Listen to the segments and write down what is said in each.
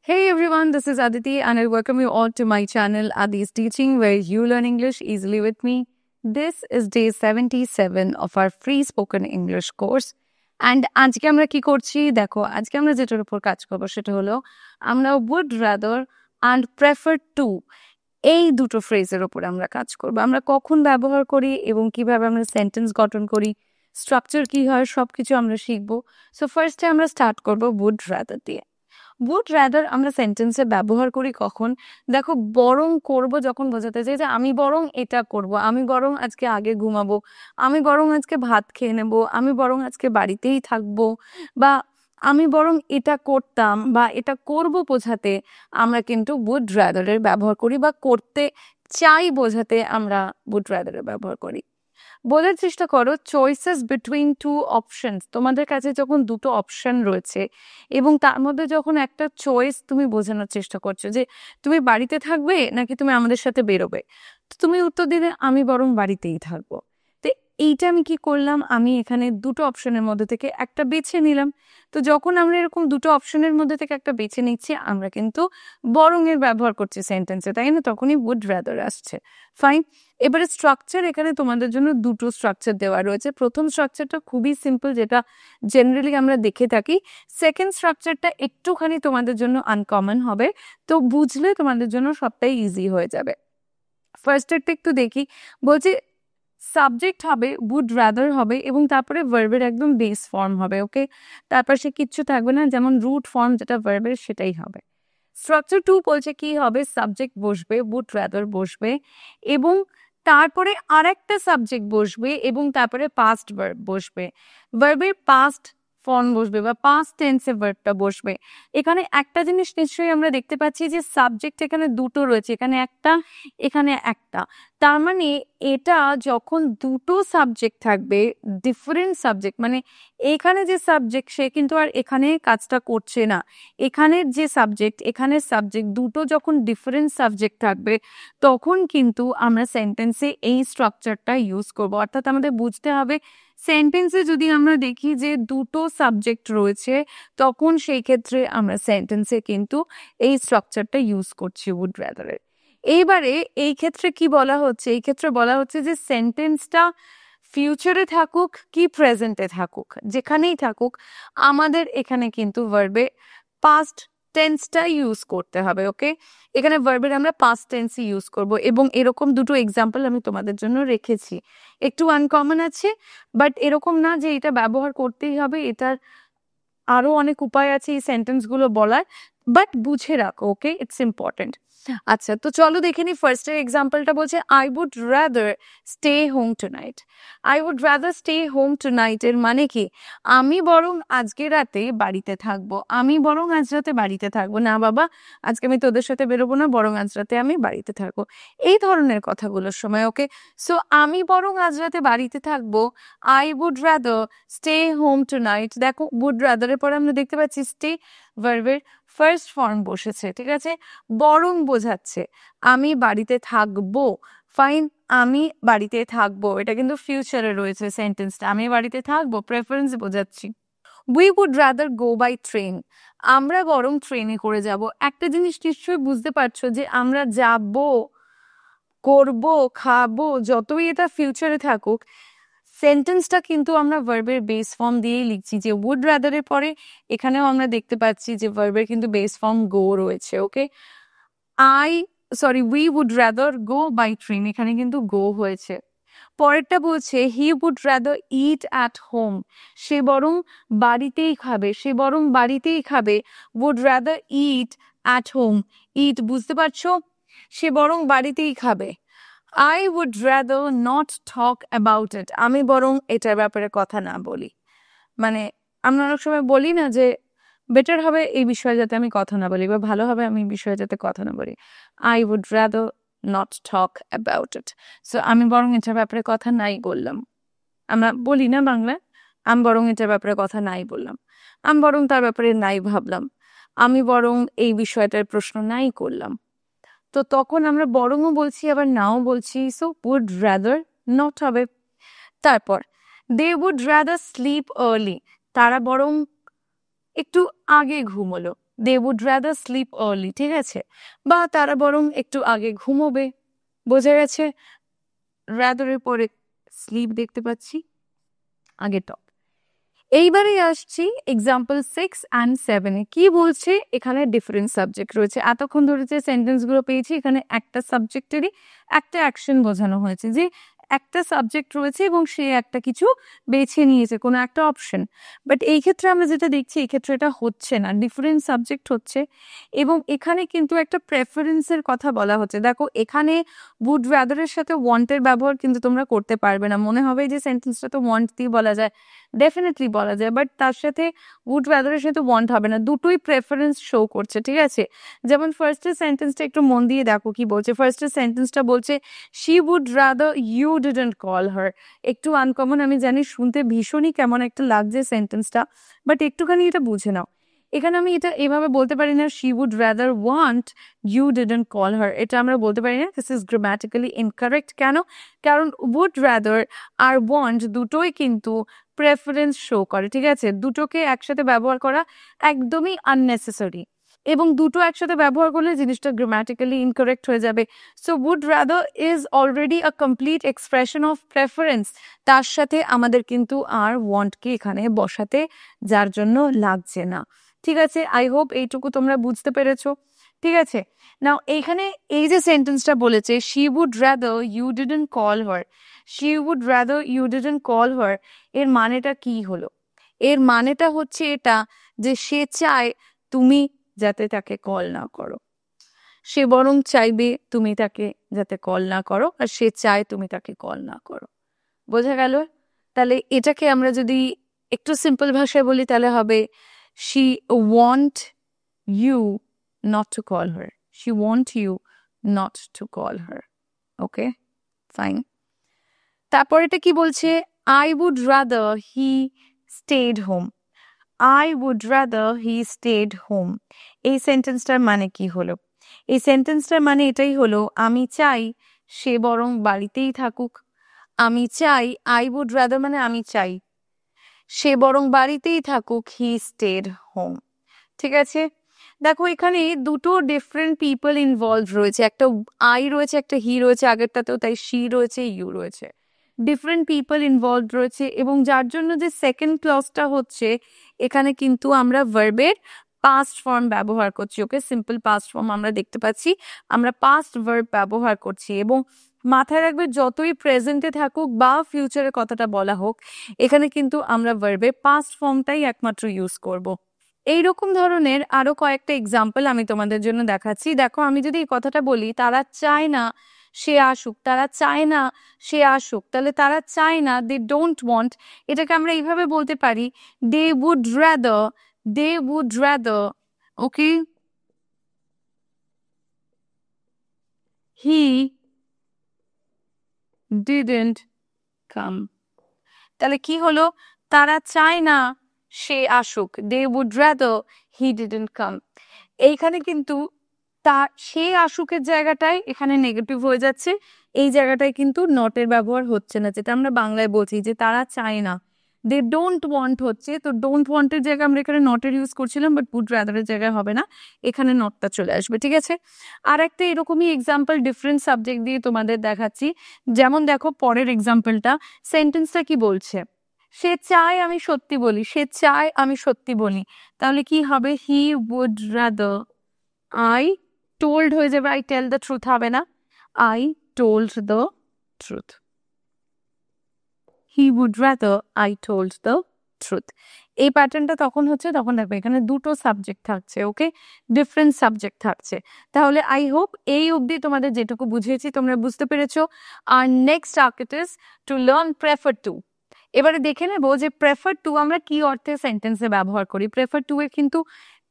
Hey everyone, this is Aditi and I welcome you all to my channel Adi's Teaching where you learn English easily with me. This is day 77 of our free spoken English course. And আজকে আমরা কি করছি দেখো আজকে আমরা যেটার উপর কাজ করব সেটা হলো আমরা would rather and prefer to এই দুটো ফ্রেজের উপর আমরা কাজ করব। আমরা কখন ব্যবহার করি এবং কিভাবে আমরা সেন্টেন্স গঠন করি, স্ট্রাকচার কি হয় সবকিছু আমরা শিখবো। সো ফার্স্টে আমরা স্টার্ট করব would rather দিয়ে। would rather আমরা সেন্টেন্সে ব্যবহার করি কখন, দেখো বরং করব যখন বোঝাতে চাই যে আমি বরং এটা করব, আমি বরং আজকে আগে ঘুমাবো, আমি বরং আজকে ভাত খেয়ে নেব, আমি বরং আজকে বাড়িতেই থাকবো, বা আমি বরং এটা করতাম বা এটা করব বোঝাতে আমরা কিন্তু would rather এর ব্যবহার করি, বা করতে চাই বোঝাতে আমরা would rather এর ব্যবহার করি। বোঝার চেষ্টা করো, চয়েসেস বিটুইন টু অপশনস, তোমাদের কাছে যখন দুটো অপশন রয়েছে এবং তার মধ্যে যখন একটা চয়েস তুমি বোঝানোর চেষ্টা করছো যে তুমি বাড়িতে থাকবে নাকি তুমি আমাদের সাথে বেরোবে, তো তুমি উত্তর দিলে আমি বরং বাড়িতেই থাকবো। তো এইটা আমি কি করলাম, আমি এখানে দুটো অপশনের মধ্যে থেকে একটা বেছে নিলাম। তো যখন আমরা এরকম দুটো অপশনের মধ্যে থেকে একটা বেছে নিচ্ছি আমরা কিন্তু বরং এর ব্যবহার করছি সেন্টেন্সে, তাই না? তখনই would rather আসছে। ফাইন, এবারে স্ট্রাকচার এখানে তোমাদের জন্য দুটো স্ট্রাকচার দেওয়া রয়েছে। প্রথম স্ট্রাকচারটা খুবই সিম্পল, যেটা জেনারেলি আমরা দেখে থাকি। সেকেন্ড স্ট্রাকচারটা একটুখানি তোমাদের জন্য আনকমন হবে, তো বুঝলে তোমাদের জন্য সবটাই ইজি হয়ে যাবে। ফার্স্টেরটা একটু দেখি, বলছি সাবজেক্ট হবে would rather হবে এবং তারপরে ভার্বের একদম বেস ফর্ম হবে। ওকে, তারপর সে কিচ্ছু থাকবে না, যেমন রুট ফর্ম যেটা ভার্বের সেটাই হবে। স্ট্রাকচার 2 বলছে কি হবে, সাবজেক্ট বসবে, would rather বসবে এবং তারপরে আরেকটা সাবজেক্ট বসবে এবং তারপরে পাস্ট ভার্ব বসবে, ভার্বের পাস্ট ফর্ম বসবে বা পাস্ট টেন্সে ভার্বটা বসবে। এখানে একটা জিনিস নিশ্চয়ই আমরা দেখতে পাচ্ছি যে সাবজেক্ট এখানে দুটো রয়েছে, এখানে একটা এখানে একটা, তার মানে এটা যখন দুটো সাবজেক্ট থাকবে, ডিফারেন্ট সাবজেক্ট, মানে এখানে যে সাবজেক্ট সে কিন্তু আর এখানে কাজটা করছে না, এখানের যে সাবজেক্ট এখানের সাবজেক্ট দুটো যখন ডিফারেন্ট সাবজেক্ট থাকবে তখন কিন্তু আমরা সেন্টেন্সে এই স্ট্রাকচারটা ইউজ করব। অর্থাৎ আমাদের বুঝতে হবে সেন্টেন্সে যদি আমরা দেখি যে দুটো সাবজেক্ট রয়েছে তখন সেই ক্ষেত্রে আমরা সেন্টেন্সে কিন্তু এই স্ট্রাকচারটা ইউজ করছি would rather এর। এইবারে এই ক্ষেত্রে কি বলা হচ্ছে, এই ক্ষেত্রে বলা হচ্ছে যে সেন্টেন্সটা ফিউচারে থাকুক কি প্রেজেন্টে থাকুক, যেখানেই থাকুক আমাদের এখানে কিন্তু ভার্বে পাস্ট টেন্সটা ইউজ করতে হবে। ওকে, এখানে ভার্বের আমরা পাস্ট টেন্স ইউজ করব এবং এরকম দুটো এক্সাম্পল আমি তোমাদের জন্য রেখেছি। একটু আনকমন আছে, বাট এরকম না যে এটা ব্যবহার করতেই হবে, এটার আরো অনেক উপায় আছে এই সেন্টেন্সগুলো বলার, বাট বুঝে রাখো। Okay, it's important. আচ্ছা, তো চলো দেখে নি। ফার্স্টের এক্সাম্পলটা বলছে I would rather stay home tonight. I would rather stay home tonight এর মানে কি, আমি বরং আজকে রাতে বাড়িতে থাকবো, আমি বরং আজ রাতে বাড়িতে থাকবো না বাবা, আজকে আমি তোদের সাথে বেরোবো না, বরং আজ রাতে আমি বাড়িতে থাকবো, এই ধরনের কথাগুলোর সময়। ওকে, সো আমি বরং আজ রাতে বাড়িতে থাকবো, I would rather stay home tonight. দেখো উড রাদার এর পরে আমরা দেখতে পাচ্ছি স্টে ভার্বের ফার্স্ট ফর্ম বসেছে, ঠিক আছে, বরং বোঝাচ্ছে আমি বাড়িতে থাকবো। ফাইন, আমি বাড়িতে থাকবো, এটা কিন্তু ফিউচারে রয়েছে সেন্টেন্সটা, আমি বাড়িতে থাকবো, প্রেফারেন্স বোঝাচ্ছি। We would rather go by train, আমরা বরং ট্রেনে করে যাব। একটা জিনিস নিশ্চয়ই বুঝতে পারছো যে আমরা যাব, করব, খাবো, যতই এটা ফিউচারে থাকুক সেন্টেন্সটা কিন্তু আমরা ভার্বের বেস ফর্ম দিয়েই লিখছি। যে উড রাদার এর পরে এখানেও আমরা দেখতে পাচ্ছি যে ভার্বের কিন্তু বেস ফর্ম গো রয়েছে। Okay, we would rather go by train, এখানে কিন্তু গো হয়েছে। পরেরটা বলছে he would rather eat at home, সে বরং বাড়িতেই খাবে, সে বরং বাড়িতেই খাবে, would rather eat at home, eat বুঝতে পারছো, সে বরং বাড়িতেই খাবে। I would rather not talk about it, আমি বরং এটার ব্যাপারে কথা না বলি। মানে আমরা অনেক সময় বলি না যে বেটার হবে এই বিষয়ে যাতে আমি কথা না বলি, বা ভালো হবে আমি এই বিষয়ে যাতে কথা না বলি। I would rather not talk about it, so আমি বরং এটার ব্যাপারে কথা নাই বললাম। আমরা বলি না বাংলায়, আমি বরং এটার ব্যাপারে কথা নাই বললাম, আমি বরং তার ব্যাপারে নাই ভাবলাম, আমি বরং এই বিষয়টার প্রশ্ন নাই করলাম। তো তখন আমরা বরংও বলছি আবার নাও বলছি, সো উড রাদার নট হবে। তারপর they would rather sleep early, তারা বরং একটু আগে ঘুমোলো, they would rather sleep early, ঠিক আছে, বা তারা বরং একটু আগে ঘুমোবে, বোঝা গেছে। রাদারের পরে স্লিপ দেখতে পাচ্ছি, আগে টপ। এইবারে আসছি এক্সাম্পল 6 and 7 এ। কি বলছে এখানে? ডিফারেন্ট সাবজেক্ট রয়েছে। এতক্ষণ ধরে যে সেন্টেন্স গুলো পেয়েছি এখানে একটা সাবজেক্টেরই একটা অ্যাকশন বোঝানো হয়েছে, যে একটা সাবজেক্ট রয়েছে এবং সে একটা কিছু বেছে নিয়েছে, কোনো একটা অপশন। বাট এই ক্ষেত্রে আমরা যেটা দেখছি এই ক্ষেত্রে এটা হচ্ছে না, ডিফারেন্ট সাবজেক্ট হচ্ছে এবং এখানে কিন্তু একটা প্রেফারেন্সের কথা বলা হচ্ছে। দেখো এখানে উড রাদারের সাথে ওয়ান্টের ব্যবহার কিন্তু তোমরা করতে পারবে না। মনে হবে যে সেন্টেন্সটা তো ওয়ান্ট দিয়ে বলা যায়, ডেফিনেটলি বলা যায়, বাট তার সাথে উড রাদারের সাথে ওয়ান্ট হবে না, দুটোই প্রেফারেন্স শো করছে, ঠিক আছে। যেমন ফার্স্টের সেন্টেন্সটা একটু মন দিয়ে দেখো কি বলছে। ফার্স্টের সেন্টেন্সটা বলছে she would rather you didn't call her. একটু আনকমন আমি জানি, শুনতে ভীষণই কেমন একটা লাগছে সেন্টেন্সটা, বাট একটুখানি এটা বুঝে নাও। এখানে আমি এটা এভাবে বলতে পারি না she would rather want you didn't call her, এটা আমরা বলতে পারি না। This is grammatically incorrect. কেন? কারণ উড রাদার আর ওয়ান্ট দুটোই কিন্তু প্রেফারেন্স শো করে, ঠিক আছে। দুটোকে একসাথে ব্যবহার করা একদমই আননেসেসারি, এবং দুটো একসাথে ব্যবহার করলে জিনিসটা গ্রামাটিক্যালি ইনকারেক্ট হয়ে যাবে। So would rather is already a complete expression of preference, তার সাথে আমাদের কিন্তু আর ওয়ান্টকে এখানে বসাতে যার জন্য লাগছে না, ঠিক আছে। আই হোপ এইটুকু তোমরা বুঝতে পেরেছো, ঠিক আছে। নাও এইখানে এই যে সেন্টেন্সটা বলেছে she would rather you didn't call her, she would rather you didn't call her, এর মানেটা কি হলো? এর মানেটা হচ্ছে এটা যে সে চায় তুমি যাতে তাকে কল না করো, সে বরং চাইবে তুমি তাকে যাতে কল না করো, আর সে চায় তুমি তাকে কল না করো। বোঝা গেল? তাহলে এটাকে আমরা যদি একটু সিম্পল ভাষায় বলি তাহলে হবে she want you not to call her. She want you not to call her. Okay, fine. তারপর এটা কি বলছে? I would rather he stayed home. I would rather he stayed home. এই সেন্টেন্সটার মানে কি হলো? এই সেন্টেন্সটার মানে এটাই হলো আমি চাই সে বরং বাড়িতেই থাকুক। আমি চাই, I would rather মানে আমি চাই সে বরং বাড়িতেই থাকুক, he stayed home, ঠিক আছে। দেখো এখানে দুটো ডিফারেন্ট পিপল ইনভলভ রয়েছে, একটা আই রয়েছে, একটা হি রয়েছে, আগেরটাতেও তাই শি রয়েছে, ইউ রয়েছে, ডিফারেন্ট পিপল ইনভলভ রয়েছে, এবং যার জন্য যে সেকেন্ড ক্লজটা হচ্ছে এখানে কিন্তু আমরা ভার্বের পাস্ট ফর্ম ব্যবহার করছি। ওকে, সিম্পল পাস্ট ফর্ম আমরা দেখতে পাচ্ছি, আমরা পাস্ট ভার্ব ব্যবহার করছি। এবং মাথায় রাখবে যতই প্রেজেন্টে থাকুক বা ফিউচারের কথাটা বলা হোক, এখানে কিন্তু আমরা ভার্বের পাস্ট ফর্মটাই একমাত্র ইউজ করব। এইরকম ধরনের আরো কয়েকটা এক্সাম্পল আমি তোমাদের জন্য দেখাচ্ছি। দেখো আমি যদি এই কথাটা বলি তারা চায় না সে আসুক, তারা চায় না সে আসুক, তাহলে তারা চায় না, দে ডোন্ট ওয়ান্ট, এটাকে আমরা এইভাবে বলতে পারি they would rather, they would rather, okay, he didn't come. তাহলে কি হলো? তারা চায় না সে আসুক, they would rather he didn't come. এইখানে কিন্তু তা সে আসুকের জায়গাটায় এখানে নেগেটিভ হয়ে যাচ্ছে, এই জায়গাটায় কিন্তু নটের ব্যবহার হচ্ছে না, যেটা আমরা বাংলায় বলছি যে তারা চায় না, দে ডোন্ট ওয়ান্ট হচ্ছে, তো ডোন্ট ওয়ান্টের জায়গায় আমরা এখানে নটের ইউজ করছিলাম, বাট উড রাদারের জায়গায় হবে না, এখানে নটটা চলে আসবে, ঠিক আছে। আর একটা এরকমই এক্সাম্পল ডিফারেন্ট সাবজেক্ট দিয়ে তোমাদের দেখাচ্ছি। যেমন দেখো পরের এক্সাম্পলটা, সেন্টেন্সটা কি বলছে? সে চায় আমি সত্যি বলি, সে চায় আমি সত্যি বলি, তাহলে কি হবে? He would rather, I told হয়ে যাবে, আই টেল দ্য ট্রুথ হবে না, I told the truth. He would rather I told the truth. এই প্যাটার্নটা তখন হচ্ছে, তখন দেখবে এখানে দুটো সাবজেক্ট থাকছে, ওকে, ডিফারেন্ট সাবজেক্ট থাকছে। তাহলে আই হোপ এই অবধি তোমাদের যেটুকু বুঝিয়েছি তোমরা বুঝতে পেরেছো। আর next target is to learn prefer to. এবারে দেখে নেবো যে প্রেফার টু আমরা কি অর্থে সেন্টেন্সে ব্যবহার করি। প্রেফার টু এর কিন্তু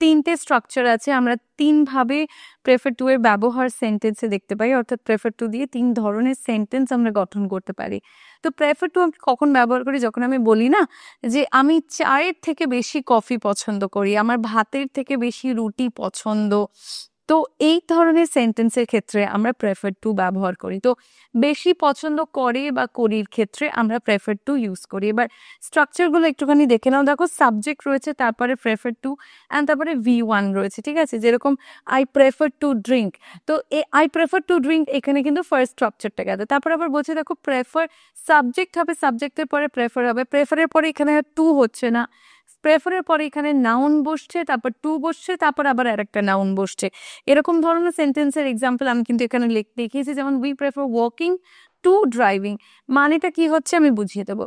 তিনটে স্ট্রাকচার আছে, আমরা তিন ভাবে প্রেফার টু এর ব্যবহার সেন্টেন্সে দেখতে পাই, অর্থাৎ প্রেফার টু দিয়ে তিন ধরনের সেন্টেন্স আমরা গঠন করতে পারি। তো প্রেফার টু আমি কখন ব্যবহার করি? যখন আমি বলি না যে আমি চায়ের থেকে বেশি কফি পছন্দ করি, আমার ভাতের থেকে বেশি রুটি পছন্দ, তো এই ধরনের সেন্টেন্সের ক্ষেত্রে আমরা প্রেফার টু ব্যবহার করি। তো বেশি পছন্দ করে বা করির ক্ষেত্রে আমরা প্রেফার টু ইউজ করি। এবার স্ট্রাকচারগুলো একটুখানি দেখে নাও। দেখো সাবজেক্ট রয়েছে, তারপরে প্রেফার টু, অ্যান্ড তারপরে V1 রয়েছে, ঠিক আছে? যেরকম আই প্রেফার টু ড্রিঙ্ক, তো আই প্রেফার টু ড্রিঙ্ক এখানে কিন্তু ফার্স্ট স্ট্রাকচারটা গেছে। তারপর আবার বলছে দেখো প্রেফার সাবজেক্ট হবে, সাবজেক্টের পরে প্রেফার হবে, প্রেফারের পরে এখানে টু হচ্ছে না, প্রেফারের পরে এখানে নাউন বসছে, তারপর টু বসছে, তারপর আবার আরেকটা নাউন বসছে। এরকম ধরনের সেন্টেন্সের এক্সাম্পল আমি কিন্তু এখানে দেখিয়েছি। যেমন we prefer walking to driving, মানেটা কি হচ্ছে আমি বুঝিয়ে দেবো।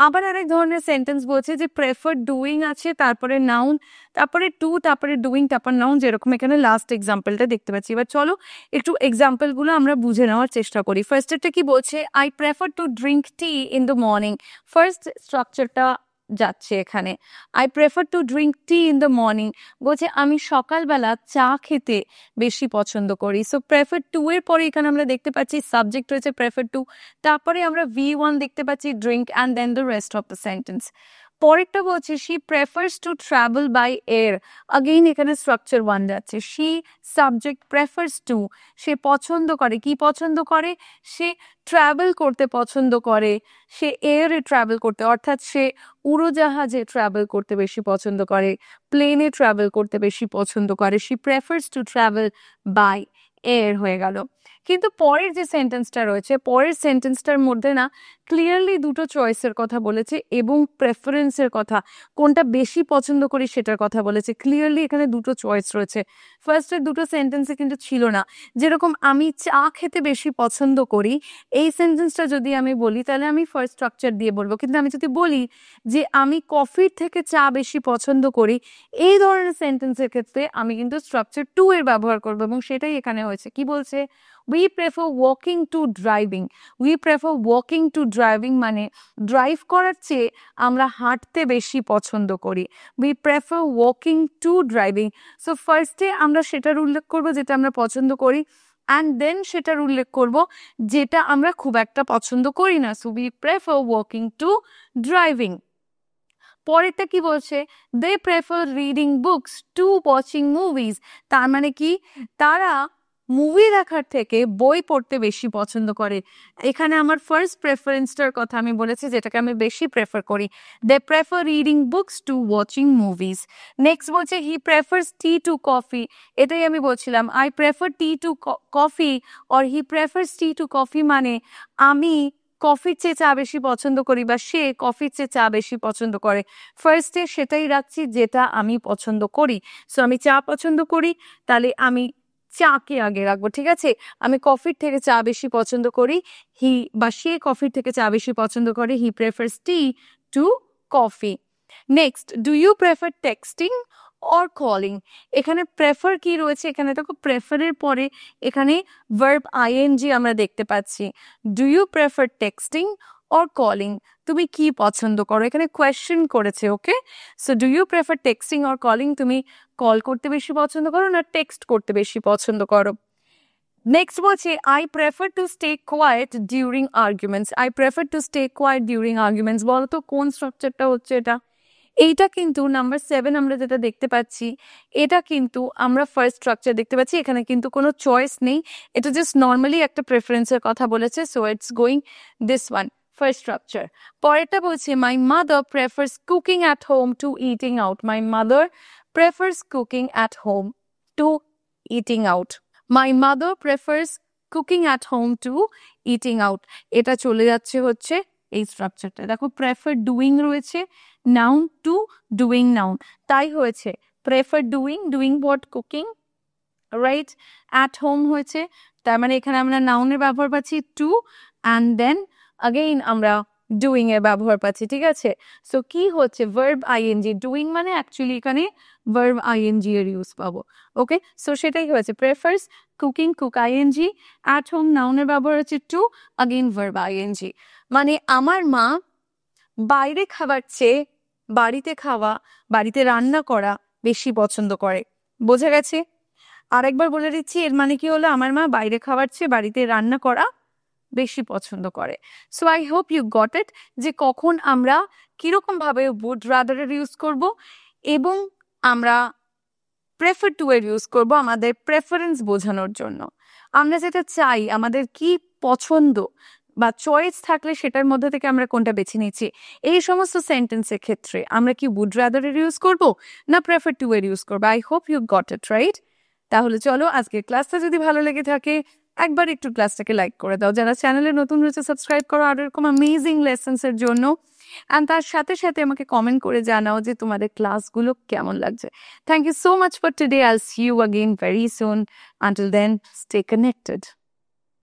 আবার আরেক ধরনের সেন্টেন্স বলছে যে প্রেফার ডুইং আছে, তারপরে নাউন, তারপরে টু, তারপরে ডুইং, তারপর নাউন, যেরকম এখানে লাস্ট এক্সাম্পলটা দেখতে পাচ্ছি। এবার চলো একটু এক্সাম্পলগুলো আমরা বুঝে নেওয়ার চেষ্টা করি। ফার্স্টেরটা কি বলছে, I prefer to drink tea in the morning. First স্ট্রাকচারটা যাচ্ছে এখানে, I prefer to drink tea in the morning, বলছে আমি সকালবেলা চা খেতে বেশি পছন্দ করি। সো প্রেফার টু এর পরে এখানে আমরা দেখতে পাচ্ছি সাবজেক্ট রয়েছে প্রেফার টু, তারপরে আমরা V1 দেখতে পাচ্ছি drink, and then the rest of the sentence. পরেরটা বলছে she prefers to travel by air, again এখানে স্ট্রাকচার 1 যাচ্ছে। শি সাবজেক্ট প্রেফার্স টু, সে পছন্দ করে, কি পছন্দ করে, সে ট্রাভেল করতে পছন্দ করে, সে এয়ারে ট্রাভেল করতে, অর্থাৎ সে উড়োজাহাজে ট্রাভেল করতে বেশি পছন্দ করে, প্লেনে ট্রাভেল করতে বেশি পছন্দ করে। She prefers to travel by air হয়ে গেল। কিন্তু পরের যে সেন্টেন্সটা রয়েছে, পরের সেন্টেন্সটার মধ্যে না ক্লিয়ারলি দুটো চয়েসের কথা বলেছে এবং প্রেফারেন্সের কথা, কোনটা বেশি পছন্দ করি সেটার কথা বলেছে। ক্লিয়ারলি এখানে দুটো চয়েস রয়েছে। ফার্স্টের দুটো সেন্টেন্সে কিন্তু ছিল না। যেরকম আমি চা খেতে বেশি পছন্দ করি, এই সেন্টেন্সটা যদি আমি বলি তাহলে আমি ফার্স্ট স্ট্রাকচার দিয়ে বলবো। কিন্তু আমি যদি বলি যে আমি কফির থেকে চা বেশি পছন্দ করি, এই ধরনের সেন্টেন্সের ক্ষেত্রে আমি কিন্তু স্ট্রাকচার 2 এর ব্যবহার করবো, এবং সেটাই এখানে হয়েছে। কি বলছে, we prefer walking to driving. We prefer walking to driving মানে ড্রাইভ করার চেয়ে আমরা হাঁটতে বেশি পছন্দ করি। We prefer walking to driving. So ফার্স্টে আমরা সেটার উল্লেখ করবো যেটা আমরা পছন্দ করি, অ্যান্ড দেন সেটার উল্লেখ করব যেটা আমরা খুব একটা পছন্দ করি না। So we prefer walking to driving. পরেরটা কি বলছে, they prefer reading books to watching movies, তার মানে কি তারা মুভি দেখার থেকে বই পড়তে বেশি পছন্দ করে। এখানে আমার ফার্স্ট প্রেফারেন্সটার কথা আমি বলেছি, যেটাকে আমি বেশি প্রেফার করি। They prefer reading books to watching movies. Next বলছে he prefers tea to coffee, এটাই আমি বলছিলাম, I prefer tea to coffee or he prefers tea to coffee মানে আমি কফির চেয়ে চা বেশি পছন্দ করি, বা সে কফির চেয়ে চা বেশি পছন্দ করে। ফার্স্টে সেটাই রাখছি যেটা আমি পছন্দ করি। সো আমি চা পছন্দ করি, তাহলে আমি চাকে আগে রাখবো, ঠিক আছে? আমি কফির থেকে চা বেশি পছন্দ করি, হি বা সে কফির থেকে চা বেশি পছন্দ করে, he prefers tea to coffee. Next, do you prefer texting or calling? এখানে প্রেফার কি রয়েছে, এখানে দেখো প্রেফারের পরে এখানে ভার্ব আইএনজি আমরা দেখতে পাচ্ছি। Do you prefer texting or calling, তুমি কি পছন্দ করো, এখানে কোয়েশ্চেন করেছে। Okay, so do you prefer texting or calling, তুমি কল করতে বেশি পছন্দ করো না টেক্সট করতে বেশি পছন্দ করো। নেক্সট বলছে I prefer to stay quiet during arguments. I prefer to stay quiet during arguments, বলো তো কোন স্ট্রাকচারটা হচ্ছে এটা? এইটা কিন্তু নাম্বার 7 আমরা যেটা দেখতে পাচ্ছি, এটা কিন্তু আমরা ফার্স্ট স্ট্রাকচার দেখতে পাচ্ছি। এখানে কিন্তু কোনো চয়েস নেই, এটা জাস্ট নর্মালি একটা প্রেফারেন্সের কথা বলেছে। So it's going this one, first structure. পরেরটা বলছে my mother prefers cooking at home two eating out. My mother prefers cooking at home two eating out. My mother prefers cooking at home two eating out, এটা চলে যাচ্ছে হচ্ছে এই স্ট্রাকচারটা। দেখো prefer doing রয়েছে, নাউন টু ডুইং নাউন, তাই হয়েছে prefer doing, doing what, cooking, right? At home হয়েছে, তার মানে এখানে আমরা নাউনের ব্যবহার পাচ্ছি টু, অ্যান্ড দেন আগেইন আমরা ডুইং এর ব্যবহার পাচ্ছি, ঠিক আছে? সো কি হচ্ছে, ভার্ব আইএনজি, ডুইং মানে অ্যাকচুয়ালি এখানে ভার্ব আইএনজি এর ইউজ পাবো। ওকে, সো সেটাই হয়েছে, prefers cooking, cook ING, at home নাউনের ব্যবহার হচ্ছে টু, আগেইন ভার্ব আইএনজি। মানে আমার মা বাইরে খাবার চেয়ে বাড়িতে খাওয়া, বাড়িতে রান্না করা বেশি পছন্দ করে। বোঝা গেছে? আরেকবার বলে দিচ্ছি, এর মানে কি হলো, আমার মা বাইরে খাবার চেয়ে বাড়িতে রান্না করা বেশি পছন্দ করে। So I hope you got it, যে কখন আমরা কিরকম ভাবে উড রাদার ইউজ করব, এবং আমরা প্রেফার টু এর ইউজ করব আমাদের প্রেফারেন্স বোঝানোর জন্য। আমরা যেটা চাই, আমাদের কি পছন্দ বা চয়েস থাকলে সেটার মধ্যে থেকে আমরা কোনটা বেছে নিচ্ছি, এই সমস্ত সেন্টেন্সের ক্ষেত্রে আমরা কি উড রাদার এর ইউজ করব না প্রেফার টু এর ইউজ করবো। I hope you got it right. তাহলে চলো, আজকের ক্লাসটা যদি ভালো লেগে থাকে একবার একটু ক্লাসটাকে লাইক করে দাও। যারা চ্যানেলে নতুন রয়েছে সাবস্ক্রাইব করো আর এরকম অ্যামেজিং লেসন্স এর জন্য। অ্যান্ড তার সাথে সাথে আমাকে কমেন্ট করে জানাও যে তোমাদের ক্লাসগুলো কেমন লাগছে। Thank you so much for today. I'll see you again very soon. Until then, stay connected.